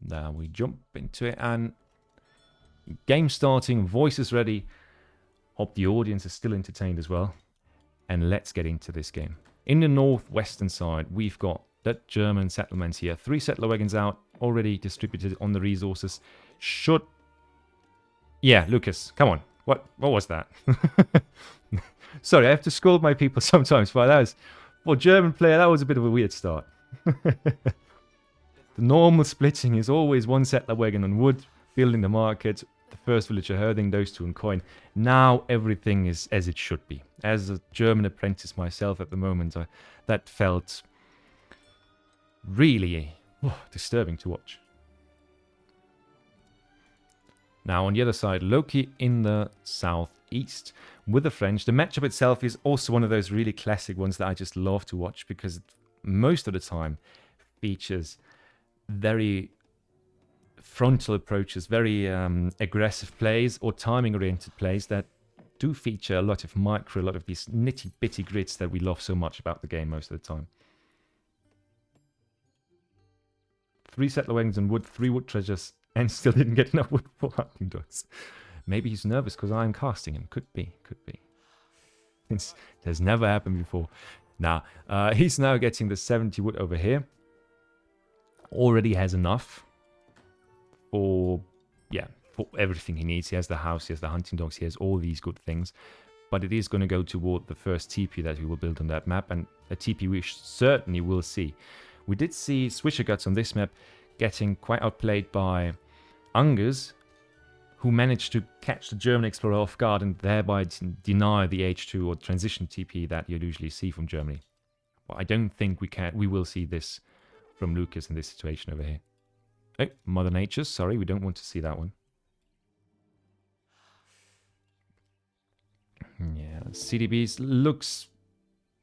Now we jump into it and game starting, voices ready. Hope the audience is still entertained as well. And let's get into this game. In the northwestern side, we've got the German settlements here. 3 settler wagons out, already distributed on the resources. Yeah, Lucas, come on. What was that? Sorry, I have to scold my people sometimes, but that was, for a German player, that was a bit of a weird start. The normal splitting is always 1 settler wagon on wood, building the market, the first villager herding, those 2 on coin. Now everything is as it should be. As a German apprentice myself at the moment, that felt really disturbing to watch. Now on the other side, Loki in the southeast with the French. The matchup itself is also one of those really classic ones that I just love to watch because most of the time features very frontal approaches, very aggressive plays or timing-oriented plays that do feature a lot of micro, a lot of these nitty-bitty grids that we love so much about the game most of the time. 3 settler wagons and wood, 3 wood treasures, and still didn't get enough wood for hunting dogs. Maybe he's nervous because I'm casting him. Could be, could be. It has never happened before. Now, he's now getting the 70 wood over here. Already has enough for, yeah, for everything he needs. He has the house, he has the hunting dogs, he has all these good things. But it is going to go toward the first TP that we will build on that map, and a TP we certainly will see. We did see Swisher Guts on this map getting quite outplayed by Angus, who managed to catch the German explorer off guard and thereby deny the H2 or transition TP that you usually see from Germany. But I don't think we will see this from Lucas in this situation over here. Oh, Mother Nature, sorry, we don't want to see that one. Yeah, CDBs looks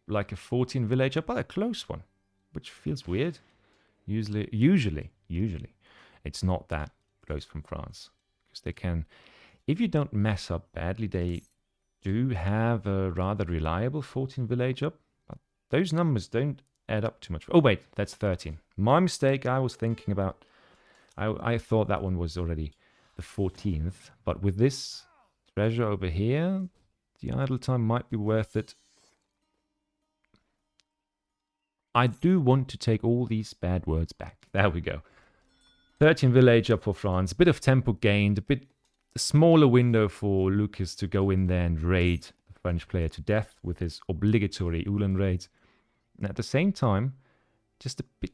like a 14 villager, but a close one, which feels weird. Usually, it's not that close from France. Because they can, if you don't mess up badly, they do have a rather reliable 14 villager, but those numbers don't add up too much. Oh wait, that's 13. My mistake, I was thinking about, I thought that one was already the 14th, but with this treasure over here, the idle time might be worth it. I do want to take all these bad words back. There we go. 13 village up for France. A bit of tempo gained. A bit smaller window for Lucas to go in there and raid the French player to death with his obligatory Ulan raid. And at the same time, just a bit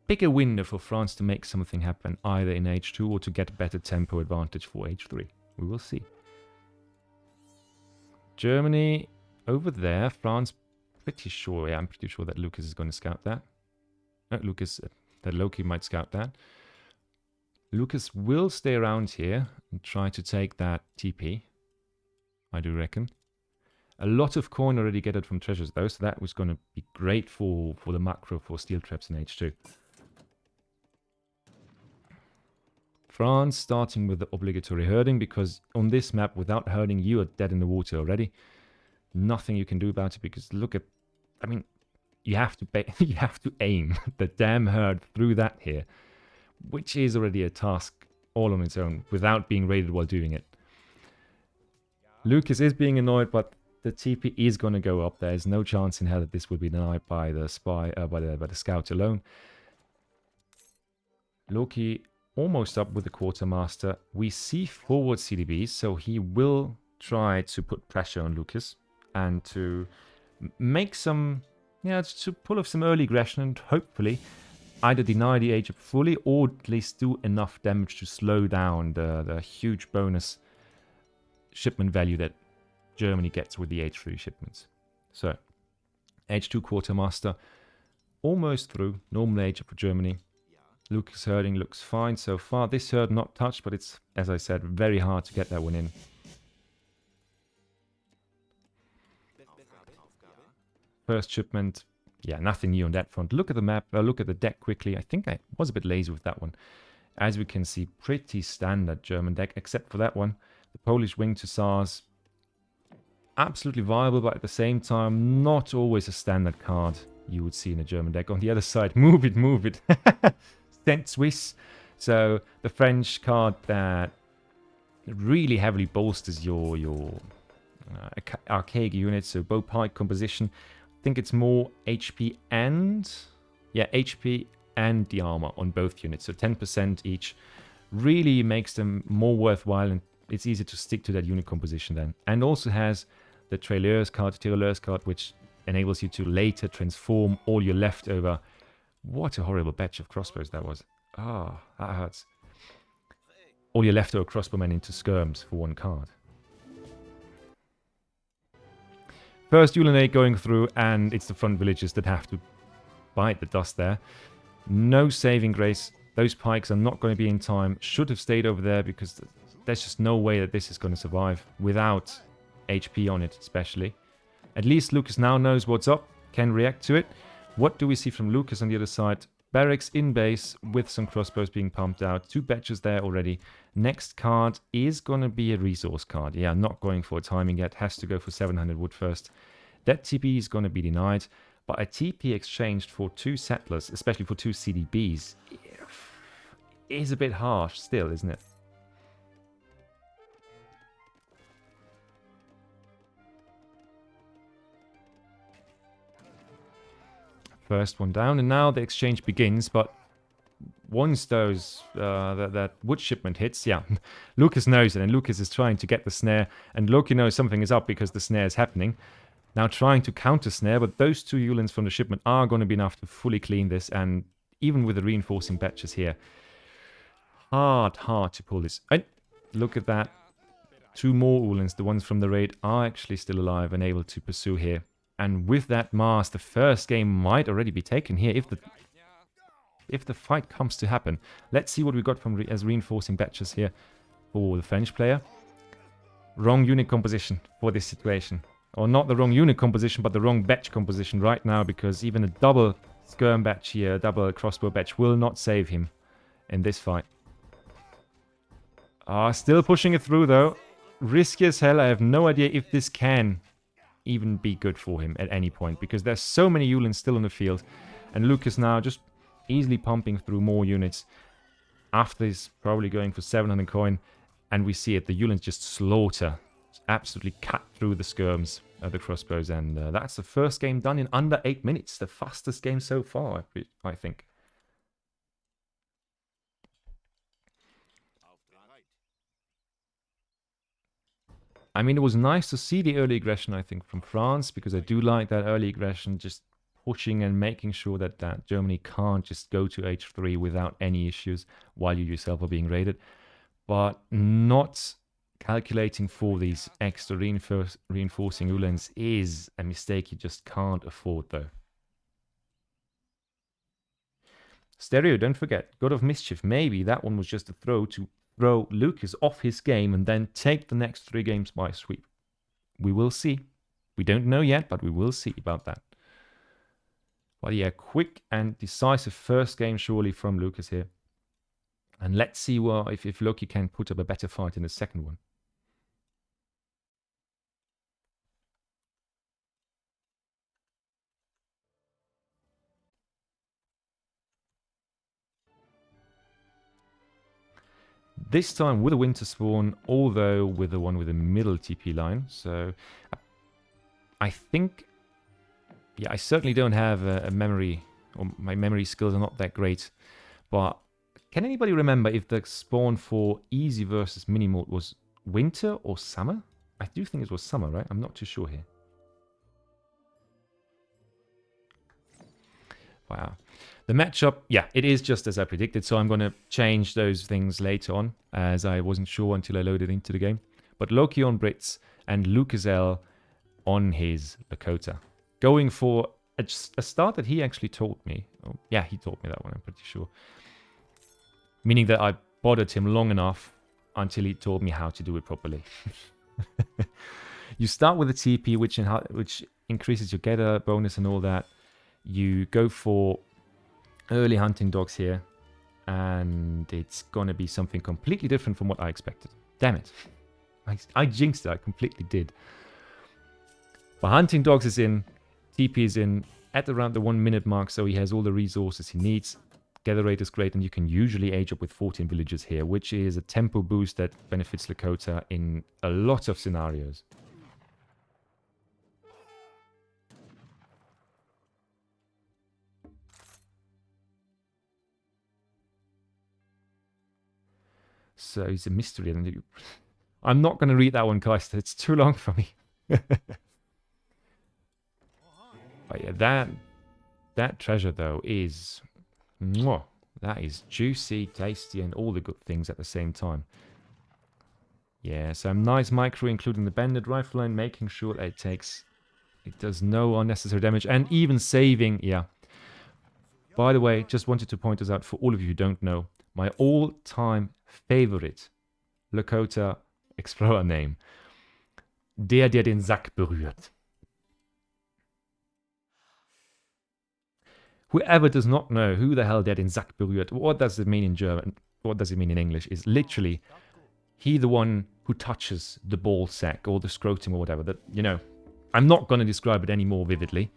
bigger window for France to make something happen, either in H2 or to get a better tempo advantage for H3. We will see. Germany over there. France, pretty sure. Yeah, I'm pretty sure that Lucas is going to scout that. That Loki might scout that. Lucas will stay around here and try to take that TP, I do reckon. A lot of coin already gathered from treasures though, so that was going to be great for the macro for steel traps in H2. France starting with the obligatory herding, because on this map, without herding, you are dead in the water already. Nothing you can do about it, because look at, I mean, you have to aim the damn herd through that here, which is already a task all on its own, without being raided while doing it. Lucas is being annoyed, but the TP is going to go up. There is no chance in hell that this will be denied by the spy, by the scout alone. Loki almost up with the quartermaster. We see forward CDBs, so he will try to put pressure on Lucas and to make some, yeah, to pull off some early aggression and hopefully either deny the age up fully or at least do enough damage to slow down the huge bonus shipment value that Germany gets with the H3 shipments. So, H2 quartermaster almost through. Normal age up for Germany. Lucas herding looks fine so far. This herd not touched, but it's, as I said, very hard to get that one in. First shipment, yeah, nothing new on that front. Look at the map, look at the deck quickly. I think I was a bit lazy with that one. As we can see, pretty standard German deck, except for that one. The Polish Winged Hussars, absolutely viable, but at the same time, not always a standard card you would see in a German deck. On the other side, move it, move it. Sent Swiss. So the French card that really heavily bolsters your archaic units, so bow pike composition. I think it's more HP and... yeah, HP and the armor on both units, so 10% each. Really makes them more worthwhile, and it's easy to stick to that unit composition then. And also has the Tirailleurs card, which enables you to later transform all your leftover... what a horrible batch of crossbows that was. Ah, that hurts. All your leftover crossbowmen into skirms for one card. First Ulanate going through, and it's the front villages that have to bite the dust there. No saving grace. Those pikes are not going to be in time. Should have stayed over there because there's just no way that this is going to survive without HP on it, especially. At least Lucas now knows what's up, can react to it. What do we see from Lucas on the other side? Barracks in base with some crossbows being pumped out. 2 batches there already. Next card is going to be a resource card. Yeah, not going for a timing yet. Has to go for 700 wood first. That TP is going to be denied. But a TP exchanged for 2 settlers, especially for 2 CDBs, is a bit harsh still, isn't it? First one down, and now the exchange begins, but once those that wood shipment hits, yeah, Lucas knows it, and Lucas is trying to get the snare, and Loki knows something is up because the snare is happening. Now trying to counter snare, but those 2 Yulins from the shipment are going to be enough to fully clean this, and even with the reinforcing batches here, hard to pull this. And look at that. 2 more Ulins, the ones from the raid, are actually still alive and able to pursue here. And with that mass, the first game might already be taken here if the fight comes to happen. Let's see what we got from as reinforcing batches here for the French player. Wrong unit composition for this situation. Or not the wrong unit composition, but the wrong batch composition right now, because even a double skirm batch here, a double crossbow batch will not save him in this fight. Still pushing it through though. Risky as hell. I have no idea if this can even be good for him at any point, because there's so many Yulins still on the field, and Lucas now just easily pumping through more units. After he's probably going for 700 coin, and we see it, the Yulins just slaughter, absolutely cut through the skirms of the crossbows, and that's the first game done in under 8 minutes, the fastest game so far, I think. I mean, it was nice to see the early aggression, I think, from France, because I do like that early aggression, just pushing and making sure that Germany can't just go to H3 without any issues while you yourself are being raided. But not calculating for these extra reinforcing Uhlans is a mistake you just can't afford, though. Stereo, don't forget, God of Mischief. Maybe that one was just a throw to throw Lucas off his game and then take the next 3 games by sweep. We will see. We don't know yet, but we will see about that. But yeah, quick and decisive first game surely from Lucas here. And let's see if Loki can put up a better fight in the second one. This time with a winter spawn, although with the one with a middle TP line. So I think, yeah, I certainly don't have a memory, or my memory skills are not that great. But can anybody remember if the spawn for easy versus mini mode was winter or summer? I do think it was summer, right? I'm not too sure here. Wow. The matchup, yeah, it is just as I predicted, so I'm going to change those things later on, as I wasn't sure until I loaded into the game. But Loki on Brits and LukasL on his Lakota. Going for a start that he actually taught me. Oh, yeah, he taught me that one, I'm pretty sure. Meaning that I bothered him long enough until he taught me how to do it properly. You start with a TP, which increases your gather bonus and all that. You go for early hunting dogs here, and it's gonna be something completely different from what I expected. Damn it. I jinxed it, I completely did. But hunting dogs is in, TP is in at around the 1 minute mark, so he has all the resources he needs. gather rate is great, and you can usually age up with 14 villagers here, which is a tempo boost that benefits Lakota in a lot of scenarios. So it's a mystery. And I'm not going to read that one, guys. It's too long for me. But yeah, that treasure, though, is... Mwah, that is juicy, tasty, and all the good things at the same time. Yeah, some nice micro, including the banded rifle line, making sure that it does no unnecessary damage, and even saving, yeah. By the way, just wanted to point this out for all of you who don't know, my all-time favorite Lakota Explorer name. Der den Sack berührt. Whoever does not know who the hell der den Sack berührt, what does it mean in German, what does it mean in English, is literally he the one who touches the ball sack or the scrotum or whatever. That, you know, I'm not going to describe it any more vividly.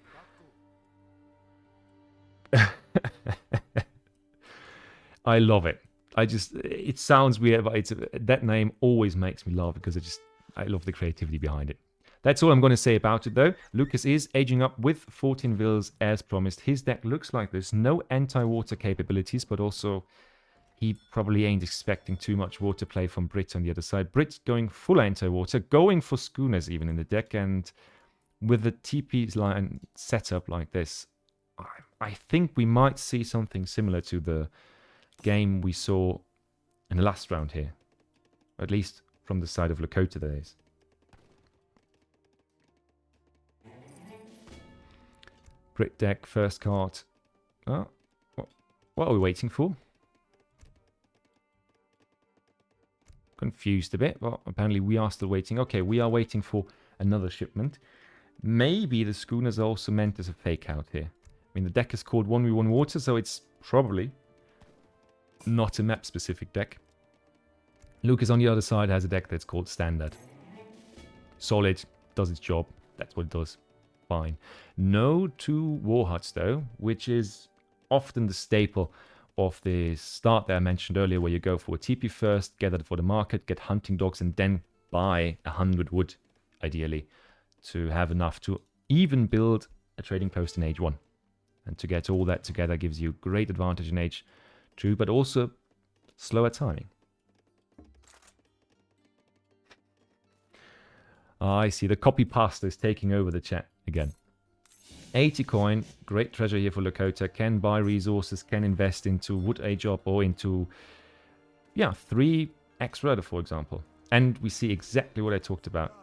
I love it. It sounds weird, but that name always makes me laugh because I love the creativity behind it. That's all I'm going to say about it, though. Lucas is aging up with 14 vills as promised. His deck looks like this. No anti-water capabilities, but also he probably ain't expecting too much water play from Brit on the other side. Brit going full anti-water, going for schooners even in the deck, and with the TP line set up like this, I think we might see something similar to the game we saw in the last round here. At least from the side of Lakota, that is. Brit deck, first card. Oh, what are we waiting for? Confused a bit, but apparently we are still waiting. Okay, we are waiting for another shipment. Maybe the schooners are also meant as a fake out here. I mean, the deck is called 1v1 Water, so it's probably not a map-specific deck. Lucas on the other side has a deck that's called Standard. Solid, does its job, that's what it does. Fine. No 2 war huts, though, which is often the staple of the start that I mentioned earlier, where you go for a TP first, gather for the market, get hunting dogs, and then buy 100 wood, ideally, to have enough to even build a trading post in Age 1. And to get all that together gives you great advantage in Age 2, but also slower timing. I see the copy pasta is taking over the chat again. 80 coin, great treasure here for Lakota. Can buy resources, can invest into wood age up or into, yeah, 3 X Rudder, for example. And we see exactly what I talked about.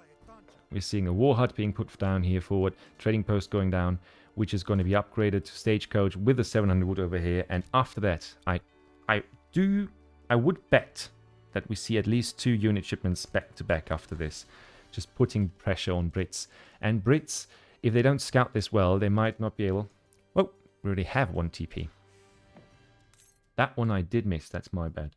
We're seeing a war hut being put down here forward, trading post going down, which is going to be upgraded to stagecoach with a 700 wood over here. And after that, I would bet that we see at least 2 unit shipments back to back after this. Just putting pressure on Brits. And Brits, if they don't scout this well, they might not be able... Oh, we already have 1 TP. That one I did miss, that's my bad.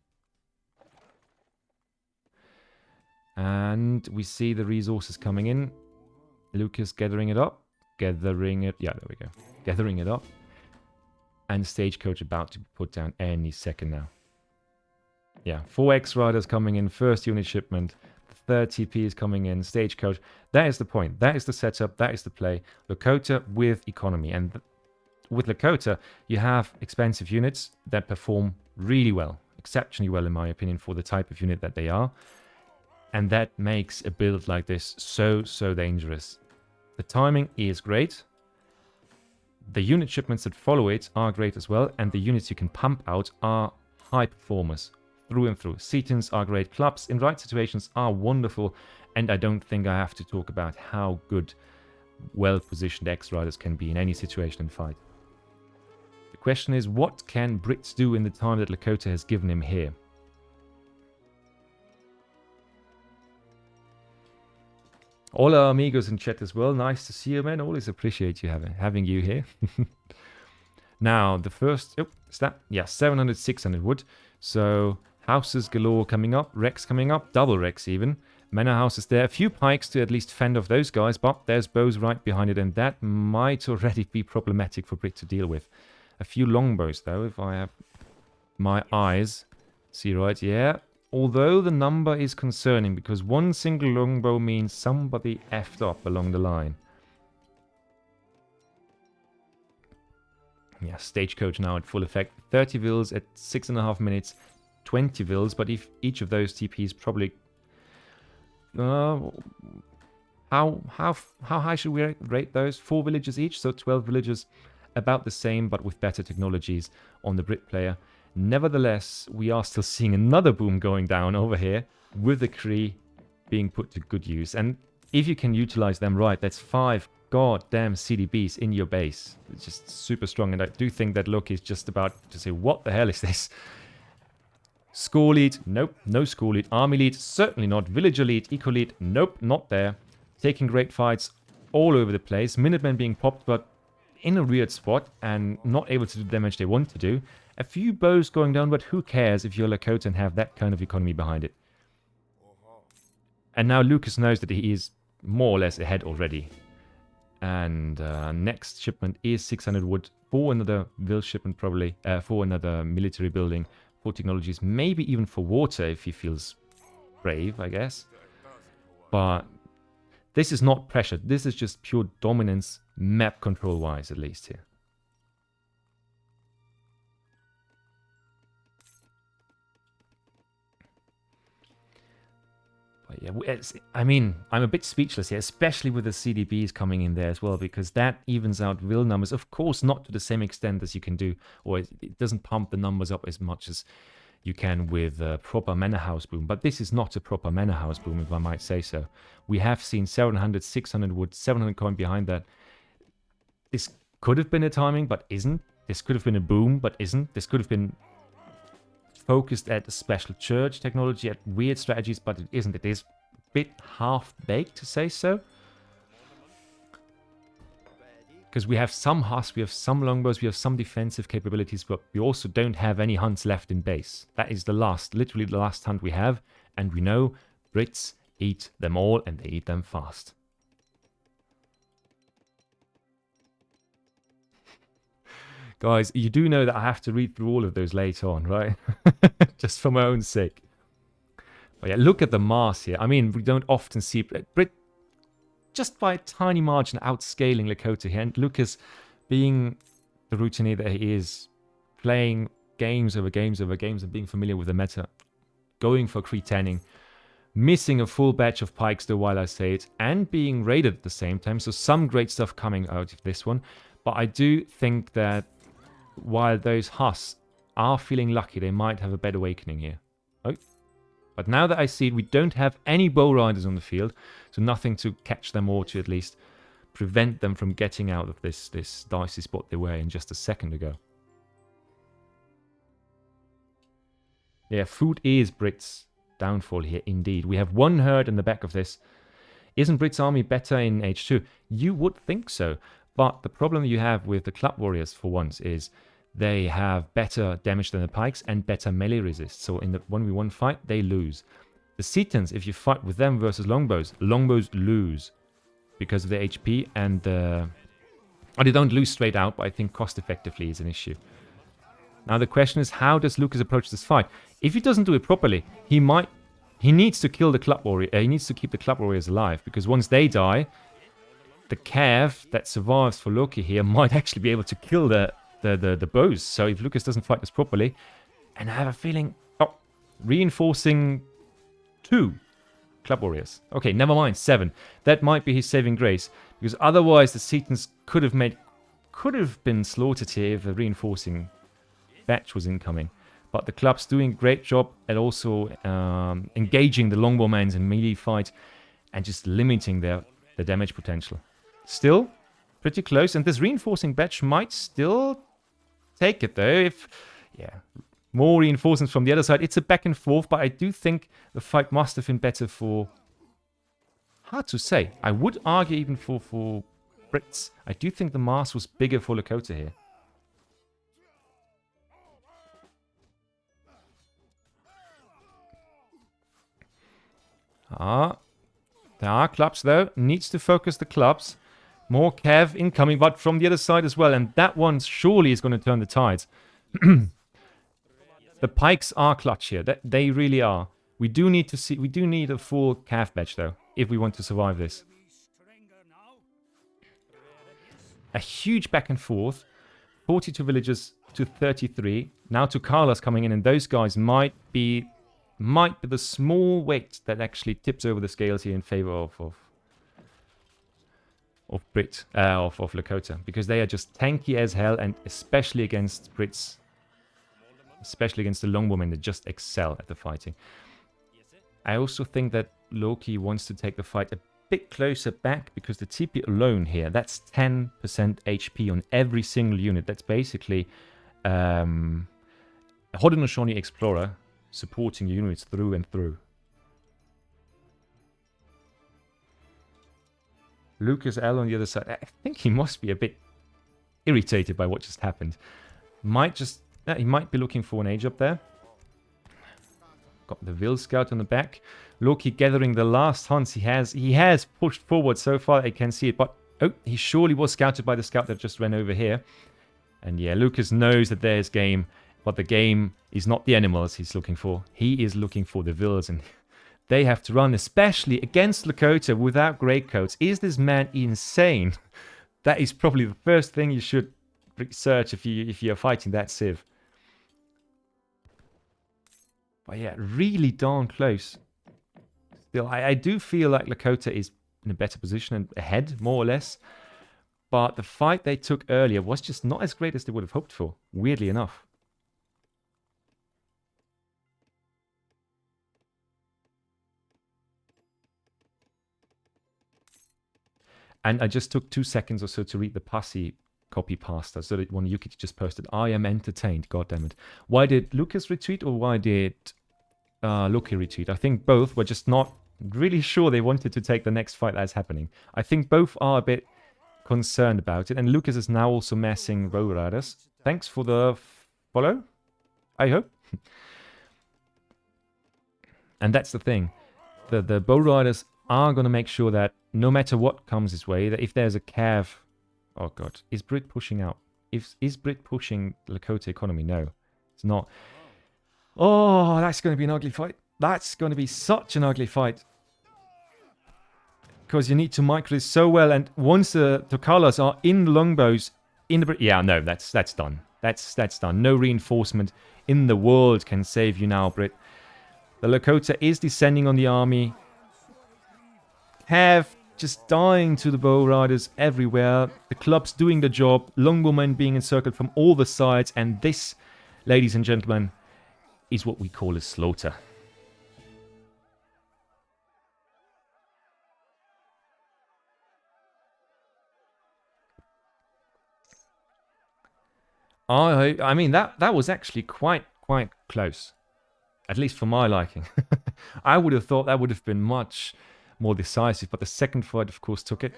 And we see the resources coming in. Lucas gathering it up. Yeah, there we go. Gathering it up. And stagecoach about to be put down any second now. Yeah, 4 X-Riders coming in, first unit shipment. 30 TP is coming in, stagecoach. That is the point. That is the setup. That is the play. Lakota with economy. And with Lakota, you have expensive units that perform really well. Exceptionally well, in my opinion, for the type of unit that they are. And that makes a build like this so dangerous. The timing is great. The unit shipments that follow it are great as well. And the units you can pump out are high performers. Through and through. Setons are great. Clubs in right situations are wonderful. And I don't think I have to talk about how good, well-positioned X-Riders can be in any situation and fight. The question is, what can Brits do in the time that Lakota has given him here? Hola amigos in chat as well. Nice to see you, man. Always appreciate you having you here. Now, the first... Oh, is that? Yeah, 700, 600 wood. So... Houses galore coming up, Rex coming up, double Rex even. Manor houses there, a few pikes to at least fend off those guys, but there's bows right behind it, and that might already be problematic for Brit to deal with. A few longbows though, if I have my eyes see right. Yeah. Although the number is concerning because one single longbow means somebody effed up along the line. Yeah, stagecoach now at full effect. 30 vils at 6.5 minutes, 20 vils. But if each of those TPs probably... how high should we rate those? 4 villages each, so 12 villages. About the same, but with better technologies on the Brit player. Nevertheless, we are still seeing another boom going down over here with the Kree being put to good use. And if you can utilize them right, that's 5 goddamn CDBs in your base. It's just super strong. And I do think that Loki is just about to say, what the hell is this? Score lead? Nope, no score lead. Army lead? Certainly not. Villager lead? Eco lead? Nope, not there. Taking great fights all over the place. Minutemen being popped, but in a weird spot and not able to do the damage they want to do. A few bows going down, but who cares if you're Lakota and have that kind of economy behind it. And now Lucas knows that he is more or less ahead already. And next shipment is 600 wood for another Vil shipment probably, for another military building, for technologies, maybe even for water if he feels brave, I guess. But this is not pressure. This is just pure dominance, map control-wise at least here. Yeah, I mean, I'm a bit speechless here, especially with the CDBs coming in there as well, because that evens out Vil numbers. Of course, not to the same extent as you can do, or it doesn't pump the numbers up as much as you can with a proper manor house boom. But this is not a proper manor house boom, if I might say so. We have seen 700, 600 wood, 700 coin behind that. This could have been a timing, but isn't. This could have been a boom, but isn't. This could have been focused at a special church technology, at weird strategies, but it isn't. It is a bit half-baked, to say so. Because we have some husks, we have some longbows, we have some defensive capabilities, but we also don't have any hunts left in base. That is the last, literally the last hunt we have, and we know Brits eat them all, and they eat them fast. Guys, you do know that I have to read through all of those later on, right? Just for my own sake. But yeah, look at the mass here. I mean, we don't often see Brit just by a tiny margin outscaling Lakota here. And Lucas, being the routinier that he is, playing games over games over games and being familiar with the meta, going for Kree tanning, missing a full batch of pikes though while I say it, and being raided at the same time. So some great stuff coming out of this one. But I do think that while those husks are feeling lucky, they might have a bad awakening here. Oh. But now that I see it, we don't have any bow riders on the field, so nothing to catch them or to at least prevent them from getting out of this dicey spot they were in just a second ago. Yeah, food is Brits' downfall here, indeed. We have one herd in the back of this. Isn't Brits' army better in H2? You would think so. But the problem you have with the Club Warriors, for once, is they have better damage than the Pikes and better melee resist. So in the 1v1 fight, they lose. The Setons, if you fight with them versus Longbows, Longbows lose because of the HP and... or they don't lose straight out, but I think cost-effectively is an issue. Now the question is, how does Lucas approach this fight? If he doesn't do it properly, he needs to kill the Club Warrior. He needs to keep the Club Warriors alive, because once they die, the Cav that survives for Loki here might actually be able to kill the bows. So if Lucas doesn't fight this properly, and I have a feeling, oh, reinforcing 2 Club Warriors. Okay, never mind, 7. That might be his saving grace, because otherwise the Setons could have been slaughtered here if a reinforcing batch was incoming. But the club's doing a great job at also engaging the longbowmen in melee fight and just limiting their damage potential. Still pretty close, and this reinforcing batch might still take it though. If, yeah, more reinforcements from the other side. It's a back and forth, but I do think the fight must have been better for... Hard to say. I would argue even for Brits. I do think the mass was bigger for Lakota here. There are clubs though. Needs to focus the clubs. More Cav incoming, but from the other side as well. And that one surely is going to turn the tides. The pikes are clutch here. They really are. We do need a full calf badge though, if we want to survive this. A huge back and forth. 42 villagers to 33. Now to Carlos coming in, and those guys might be the small weight that actually tips over the scales here in favor of Lakota, because they are just tanky as hell, and especially against Brits, especially against the Longbow, they just excel at the fighting. I also think that Loki wants to take the fight a bit closer back, because the TP alone here, that's 10% HP on every single unit. That's basically a Haudenosaunee Explorer supporting units through and through. LukasL on the other side, I think he must be a bit irritated by what just happened. He might be looking for an age up there. Got the Vil Scout on the back. Loki gathering the last hunts. He has pushed forward so far, I can see it. But, oh, he surely was scouted by the scout that just ran over here. And yeah, Lucas knows that there's game. But the game is not the animals he's looking for. He is looking for the Vils. And they have to run, especially against Lakota without greatcoats. Is this man insane? That is probably the first thing you should research if you're fighting that civ. But yeah, really darn close. Still, I do feel like Lakota is in a better position and ahead, more or less. But the fight they took earlier was just not as great as they would have hoped for, weirdly enough. And I just took 2 seconds or so to read the Pussy copy pasta, so that one Yuki just posted, I am entertained, goddammit. Why did Lucas retweet, or why did Loki retweet? I think both were just not really sure they wanted to take the next fight that's happening. I think both are a bit concerned about it, and Lucas is now also massing Row Riders. Thanks for the follow, I hope. And that's the thing. The Bow Riders are going to make sure that no matter what comes his way, that if there's a cav... Oh god, is Brit pushing out? Is Brit pushing Lakota economy? No, it's not. Oh, that's going to be an ugly fight. That's going to be such an ugly fight. Because you need to micro this so well, and once the Tokalas are in the longbows, in the... Yeah, no, that's done. That's done. No reinforcement in the world can save you now, Brit. The Lakota is descending on the army. Have just dying to the Bow Riders everywhere. The club's doing the job. Longbowmen being encircled from all the sides. And this, ladies and gentlemen, is what we call a slaughter. I mean, that was actually quite close. At least for my liking. I would have thought that would have been much more decisive, but the second fight, of course, took it.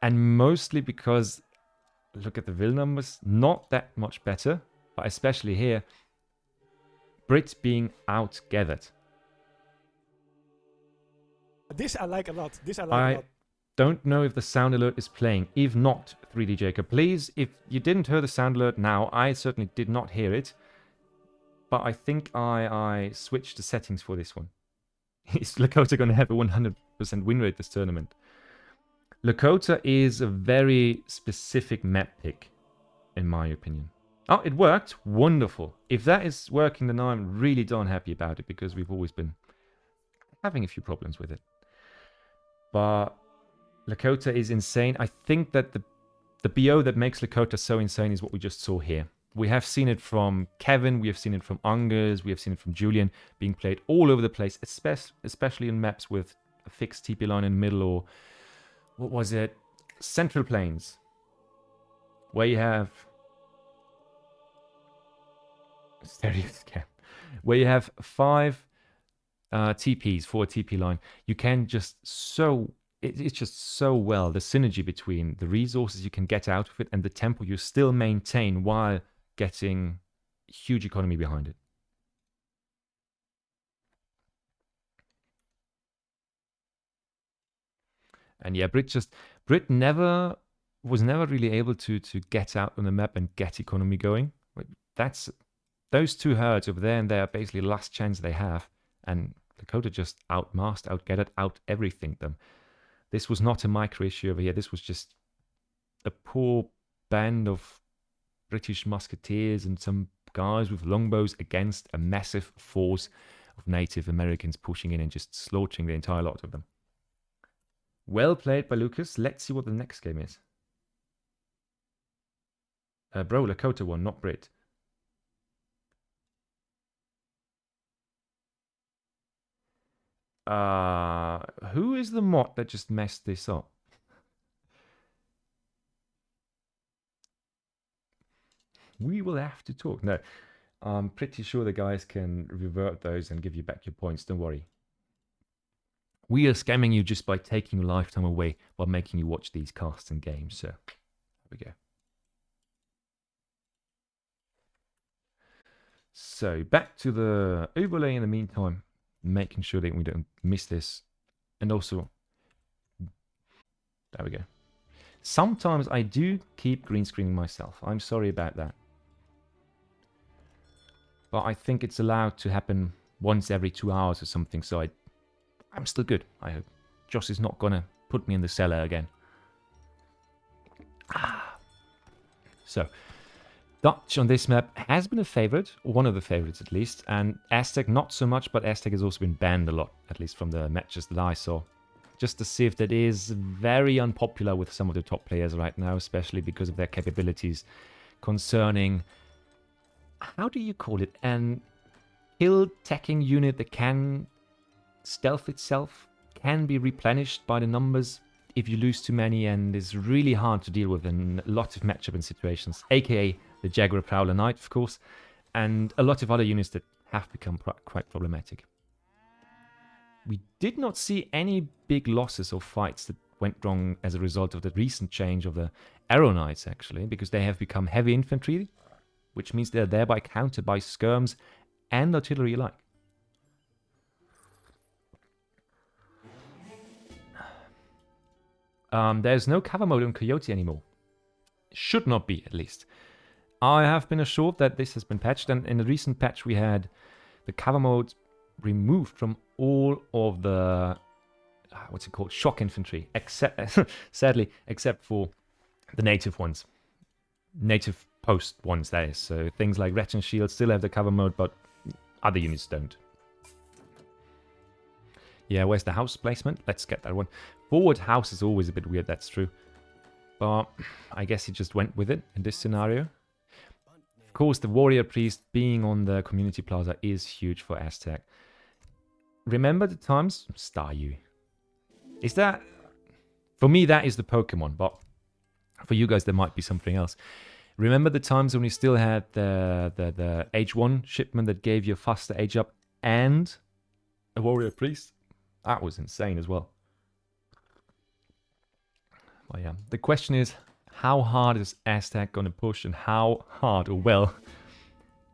And mostly because, look at the Vil numbers, not that much better, but especially here, Brits being out-gathered. This I like a lot. This I like a lot. Don't know if the sound alert is playing. If not, 3D Jacob, please, if you didn't hear the sound alert now, I certainly did not hear it. But I think I switched the settings for this one. Is Lakota going to have a 100% win rate this tournament? Lakota is a very specific map pick, in my opinion. Oh, it worked. Wonderful. If that is working, then I'm really darn happy about it, because we've always been having a few problems with it. But Lakota is insane. I think that the BO that makes Lakota so insane is what we just saw here. We have seen it from Kevin, we have seen it from Angers, we have seen it from Julian, being played all over the place, especially in maps with a fixed TP line in the middle, or what was it? Central Plains, where you have where you have 5 TPs for a TP line. You can just it's just so well, the synergy between the resources you can get out of it and the tempo you still maintain while getting huge economy behind it. And yeah, Brit was never really able to get out on the map and get economy going. That's those two herds over there and there are basically the last chance they have. And Lakota just outmassed, outgathered, out everything them. This was not a micro issue over here. This was just a poor band of British musketeers and some guys with longbows against a massive force of Native Americans pushing in and just slaughtering the entire lot of them. Well played by Lucas. Let's see what the next game is. Bro, Lakota won, not Brit. Who is the mod that just messed this up? We will have to talk. No, I'm pretty sure the guys can revert those and give you back your points. Don't worry. We are scamming you just by taking your lifetime away while making you watch these casts and games. So, there we go. So, back to the overlay in the meantime, making sure that we don't miss this. And also, there we go. Sometimes I do keep green screening myself. I'm sorry about that. But I think it's allowed to happen once every 2 hours or something, so I'm still good, I hope. Josh is not gonna put me in the cellar again. So, Dutch on this map has been a favorite, or one of the favorites at least, and Aztec not so much, but Aztec has also been banned a lot, at least from the matches that I saw. Just a civ that is very unpopular with some of the top players right now, especially because of their capabilities concerning, how do you call it, an kill-tacking unit that can stealth itself, can be replenished by the numbers if you lose too many, and is really hard to deal with in a lot of matchup and situations, aka the Jaguar Prowler Knight, of course, and a lot of other units that have become quite problematic. We did not see any big losses or fights that went wrong as a result of the recent change of the Arrow Knights, actually, because they have become heavy infantry, which means they're thereby countered by skirms and artillery alike. There's no cover mode on Coyote anymore. Should not be, at least. I have been assured that this has been patched, and in the recent patch we had the cover mode removed from all of the, what's it called, shock infantry, except, sadly, except for the native ones. Native post ones, that is. So things like Wretch and Shield still have the cover mode, but other units don't. Yeah, where's the house placement? Let's get that one. Forward house is always a bit weird, that's true. But I guess he just went with it in this scenario. Of course, the Warrior Priest being on the Community Plaza is huge for Aztec. Remember the times? Staryu. Is that... For me, that is the Pokemon, but for you guys, there might be something else. Remember the times when we still had the Age 1 shipment that gave you a faster age up and a Warrior Priest? That was insane as well. Well, yeah. The question is, how hard is Aztec going to push, and how hard or well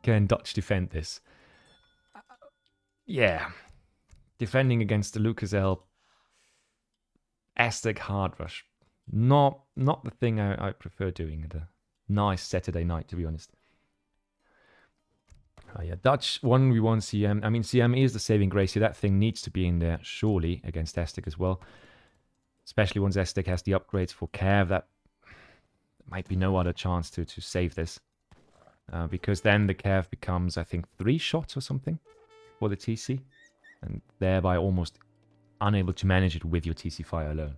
can Dutch defend this? Yeah. Defending against the LukasL Aztec hard rush. Not the thing I prefer doing at a nice Saturday night, to be honest. Oh yeah, Dutch 1v1 CM. I mean, CM is the saving grace here. That thing needs to be in there, surely, against Aztec as well. Especially once Aztec has the upgrades for Cav, that might be no other chance to save this. Because then the Cav becomes, I think, 3 shots or something for the TC. And thereby almost unable to manage it with your TC fire alone.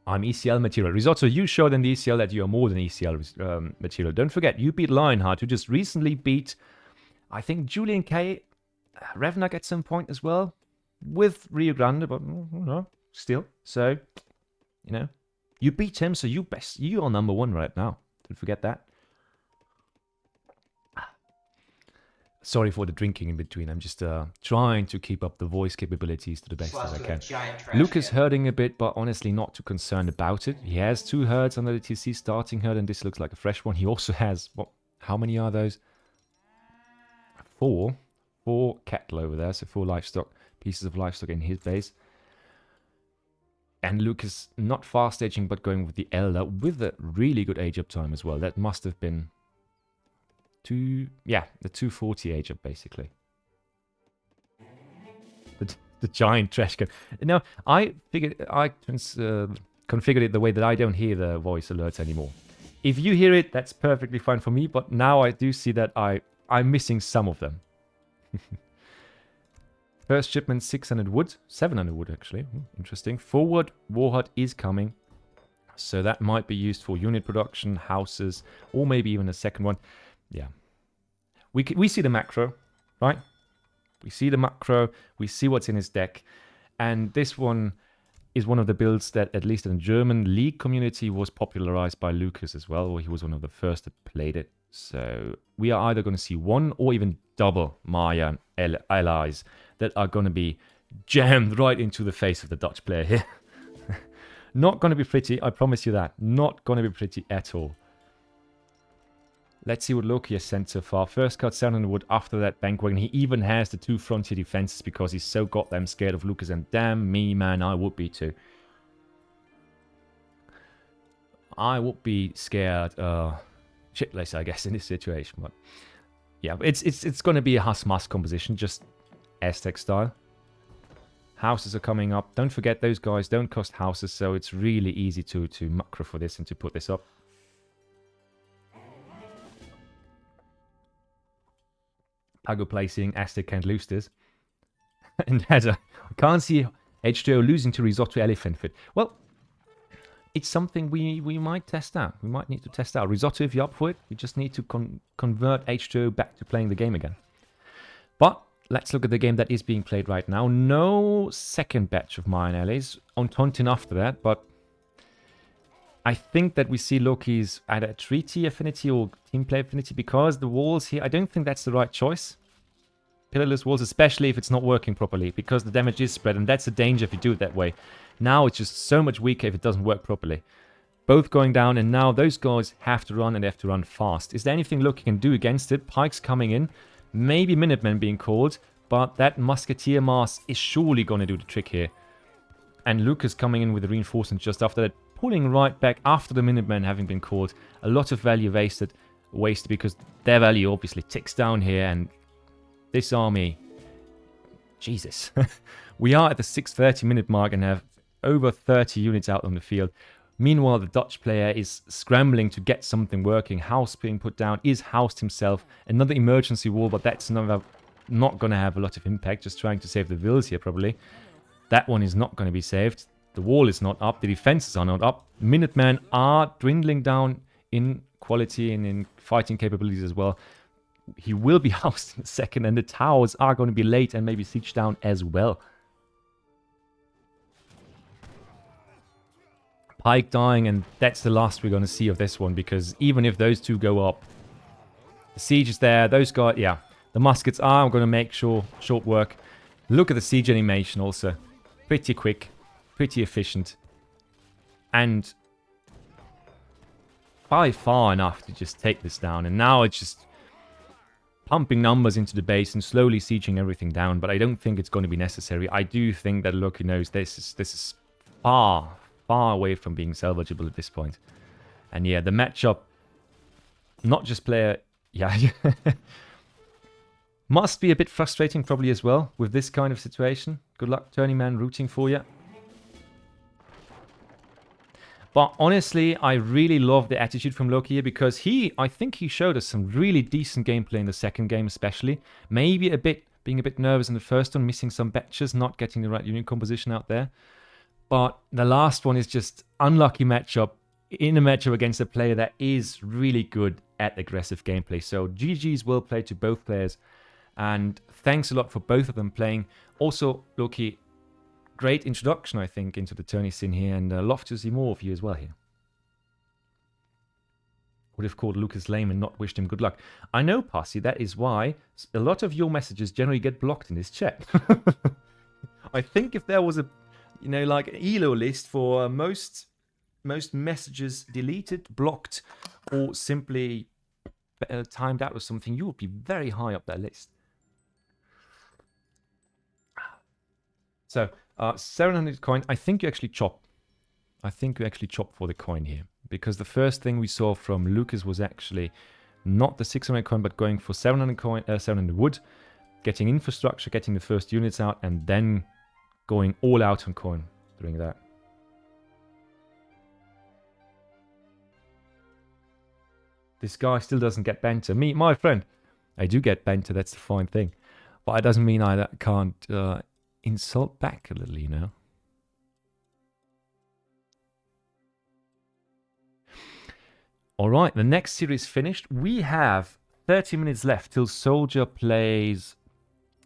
I'm ECL material. Risotto, you showed in the ECL that you are more than ECL material. Don't forget, you beat Lionheart, who just recently beat, I think, Julian K. Revnak at some point as well. With Rio Grande, but no, still. So, you know, you beat him, so you are number 1 right now. Don't forget that. Sorry for the drinking in between. I'm just trying to keep up the voice capabilities to the best as I can. Luke is hurting a bit, but honestly not too concerned about it. He has 2 herds under the TC starting herd, and this looks like a fresh one. He also has, what? How many are those? 4 cattle over there, so 4 livestock. Pieces of livestock in his base. And Luke is not fast aging, but going with the Elder with a really good age up time as well. That must have been the 240 age up, basically. The giant trash can. Now, I configured it the way that I don't hear the voice alerts anymore. If you hear it, that's perfectly fine for me, but now I do see that I'm missing some of them. First shipment, 600 wood. 700 wood, actually. Interesting. Forward warhead is coming. So that might be used for unit production, houses, or maybe even a second one. Yeah. We see the macro, right? We see the macro. We see what's in his deck. And this one is one of the builds that, at least in the German league community, was popularized by Lukas as well, or he was one of the first that played it. So we are either going to see one or even double Maya allies that are going to be jammed right into the face of the Dutch player here. Not going to be pretty, I promise you that. Not going to be pretty at all. Let's see what Loki has sent so far. First card, 700 wood. After that, Bankwagon. He even has the 2 frontier defenses because he's so goddamn scared of Lukas. And damn me, man, I would be too. I would be scared shitless, I guess, in this situation. But yeah, it's going to be a Haas-Mas composition, just Aztec style. Houses are coming up. Don't forget, those guys don't cost houses, so it's really easy to macro for this and to put this up. Pago placing, Aztec can't lose this. And header. I can't see H2O losing to Risotto Elephant Fit. Well, it's something we might test out. We might need to test out. Risotto, if you're up for it, we just need to convert H2O back to playing the game again. But let's look at the game that is being played right now. No second batch of Mayan allies. On Tontin after that, but I think that we see Loki's either a treaty affinity or team play affinity because the walls here, I don't think that's the right choice. Pillarless walls, especially if it's not working properly, because the damage is spread, and that's a danger if you do it that way. Now it's just so much weaker if it doesn't work properly. Both going down, and now those guys have to run, and they have to run fast. Is there anything Loki can do against it? Pikes coming in, maybe Minutemen being called, but that Musketeer mass is surely going to do the trick here. And Lukas coming in with the reinforcement just after that, pulling right back after the Minutemen having been called. A lot of value wasted because their value obviously ticks down here, and this army, Jesus. We are at the 6:30-minute mark and have over 30 units out on the field. Meanwhile, the Dutch player is scrambling to get something working. House being put down, is housed himself. Another emergency wall, but that's not going to have a lot of impact. Just trying to save the vills here, probably. That one is not going to be saved. The wall is not up. The defenses are not up. Minutemen are dwindling down in quality and in fighting capabilities as well. He will be housed in a second, and the towers are going to be late and maybe siege down as well. Pike dying, and that's the last we're going to see of this one, because even if those two go up, the siege is there. Those guys, yeah, the muskets are going to make short work. Look at the siege animation also. Pretty quick, pretty efficient, and by far enough to just take this down. And now it's just pumping numbers into the base and slowly sieging everything down, but I don't think it's going to be necessary. I do think that Loki knows this is far away from being salvageable at this point. And yeah, the matchup, not just player, yeah, must be a bit frustrating probably as well with this kind of situation. Good luck, Turning Man, rooting for you. But honestly, I really love the attitude from Loki here, because I think he showed us some really decent gameplay in the second game especially. Maybe being a bit nervous in the first one, missing some batches, not getting the right unit composition out there. But the last one is just unlucky matchup in a matchup against a player that is really good at aggressive gameplay. So GG's well played to both players. And thanks a lot for both of them playing. Also, Loki, great introduction, I think, into the tourney scene here, and love to see more of you as well here. Would have called Lucas lame and not wished him good luck. I know, Passy, that is why a lot of your messages generally get blocked in this chat. I think if there was a, like an ELO list for most messages deleted, blocked, or simply timed out or something, you would be very high up that list. So, 700 coin. I think you actually chop. I think you actually chop for the coin here, because the first thing we saw from Lukas was actually Not the 600 coin, but going for 700 coin, 700 wood, getting infrastructure, getting the first units out, and then going all out on coin doing that. This guy still doesn't get banter. My friend, I do get banter, that's the fine thing. But it doesn't mean I can't insult back a little, you know. All right, the next series finished. We have 30 minutes left till Soldier plays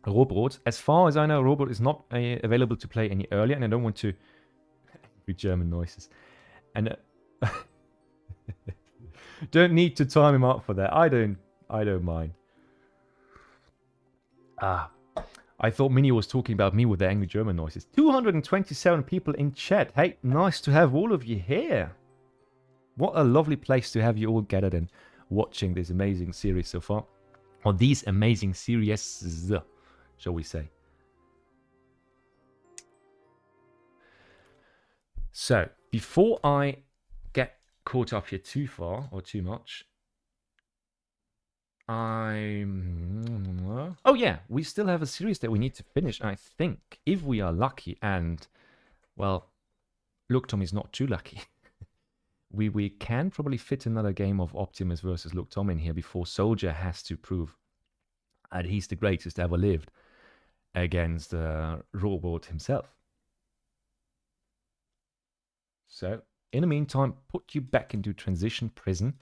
Robot. As far as I know, Robot is not available to play any earlier, and I don't want to do German noises. And don't need to time him out for that. I don't mind. I thought Mini was talking about me with the angry German noises. 227 people in chat. Hey, nice to have all of you here. What a lovely place to have you all gathered and watching this amazing series so far. Or these amazing series, shall we say. So, before I get caught up here too far or too much, oh yeah, we still have a series that we need to finish, I think, if we are lucky, and, well, Luktom is not too lucky. We can probably fit another game of Optimus versus Luktom in here before Soldier has to prove that he's the greatest ever lived against Robot himself. So, in the meantime, put you back into transition prison.